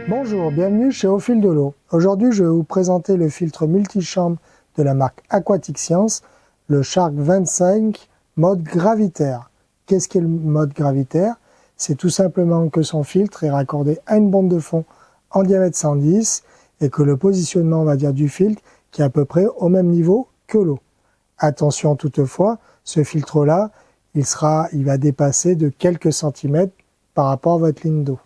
Bonjour, bienvenue chez Au Fil de l'eau. Aujourd'hui, je vais vous présenter le filtre multichambre de la marque Aquatic Science, le Shark 25 mode gravitaire. Qu'est-ce qu'est le mode gravitaire? C'est tout simplement que son filtre est raccordé à une bande de fond en diamètre 110 et que le positionnement, on va dire, du filtre qui est à peu près au même niveau que l'eau. Attention toutefois, ce filtre-là, il va dépasser de quelques centimètres par rapport à votre ligne d'eau.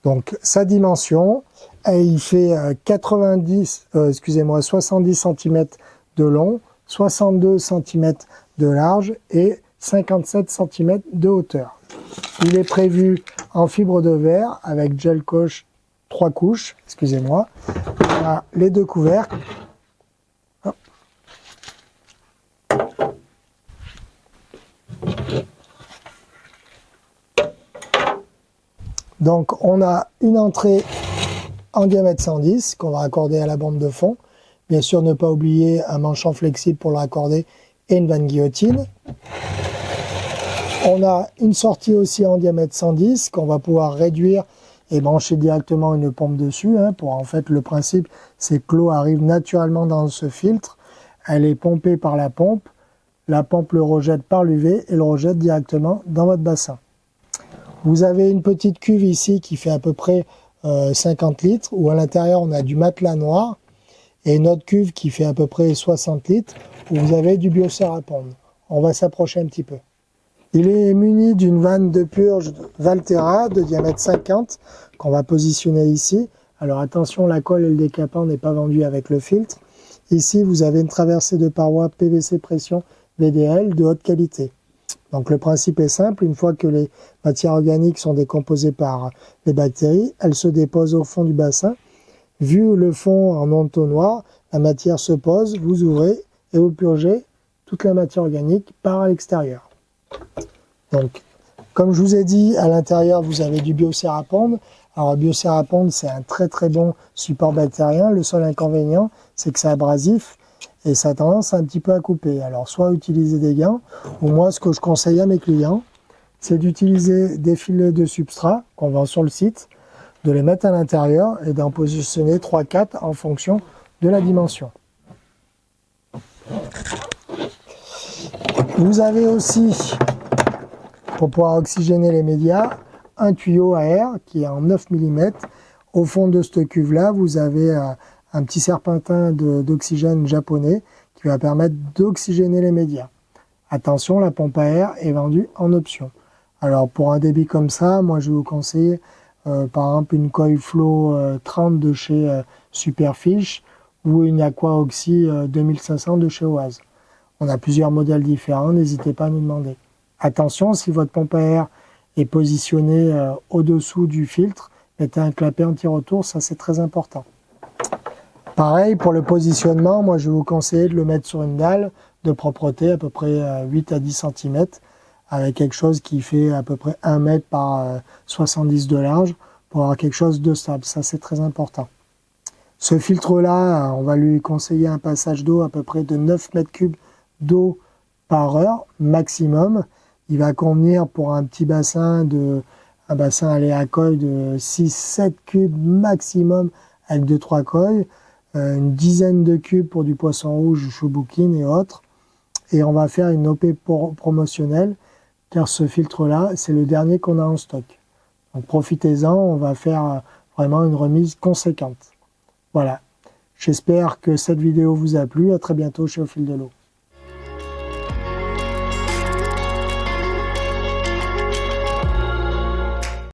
Donc sa dimension, il fait 70 cm de long, 62 cm de large et 57 cm de hauteur. Il est prévu en fibre de verre avec gel coche 3 couches, excusez-moi. On a les deux couvercles. Hop. Donc on a une entrée en diamètre 110 qu'on va raccorder à la bande de fond. Bien sûr, ne pas oublier un manchon flexible pour le raccorder et une vanne guillotine. On a une sortie aussi en diamètre 110 qu'on va pouvoir réduire et brancher directement une pompe dessus. Pour en fait, le principe, c'est que l'eau arrive naturellement dans ce filtre. Elle est pompée par la pompe le rejette par l'UV et le rejette directement dans votre bassin. Vous avez une petite cuve ici qui fait à peu près 50 litres, où à l'intérieur on a du matelas noir, et une autre cuve qui fait à peu près 60 litres, où vous avez du Biocer à pondre. On va s'approcher un petit peu. Il est muni d'une vanne de purge Valterra de diamètre 50, qu'on va positionner ici. Alors attention, la colle et le décapant n'est pas vendu avec le filtre. Ici, vous avez une traversée de parois PVC pression VDL de haute qualité. Donc le principe est simple, une fois que les matières organiques sont décomposées par les bactéries, elles se déposent au fond du bassin. Vu le fond en entonnoir, la matière se pose, vous ouvrez et vous purgez toute la matière organique par l'extérieur. Donc, comme je vous ai dit, à l'intérieur, vous avez du Biocer à pondre. Alors, Biocer à pondre, c'est un très très bon support bactérien. Le seul inconvénient, c'est que c'est abrasif et ça a tendance un petit peu à couper. Alors, soit utiliser des gants, ou moi, ce que je conseille à mes clients, c'est d'utiliser des filets de substrat qu'on vend sur le site, de les mettre à l'intérieur et d'en positionner 3-4 en fonction de la dimension. Vous avez aussi, pour pouvoir oxygéner les médias, un tuyau à air qui est en 9 mm. Au fond de cette cuve-là, vous avez un petit serpentin d'oxygène japonais qui va permettre d'oxygéner les médias. Attention, la pompe à air est vendue en option. Alors pour un débit comme ça, moi je vais vous conseiller par exemple une Coilflow 30 de chez Superfish ou une Aqua Oxy 2500 de chez Oase. On a plusieurs modèles différents, n'hésitez pas à nous demander. Attention, si votre pompe à air est positionnée au-dessous du filtre, mettez un clapet anti-retour, ça c'est très important. Pareil, pour le positionnement, moi je vais vous conseiller de le mettre sur une dalle de propreté, à peu près 8 à 10 cm, avec quelque chose qui fait à peu près 1 mètre par 70 de large, pour avoir quelque chose de stable, ça c'est très important. Ce filtre-là, on va lui conseiller un passage d'eau à peu près de 9 mètres cubes d'eau par heure, maximum. Il va convenir pour un petit bassin, un bassin à coille de 6-7 cubes maximum, avec 2-3 coilles. Une dizaine de cubes pour du poisson rouge, chouboukine et autres. Et on va faire une OP promotionnelle, car ce filtre-là, c'est le dernier qu'on a en stock. Donc profitez-en, on va faire vraiment une remise conséquente. Voilà. J'espère que cette vidéo vous a plu. À très bientôt chez Au Fil de l'eau.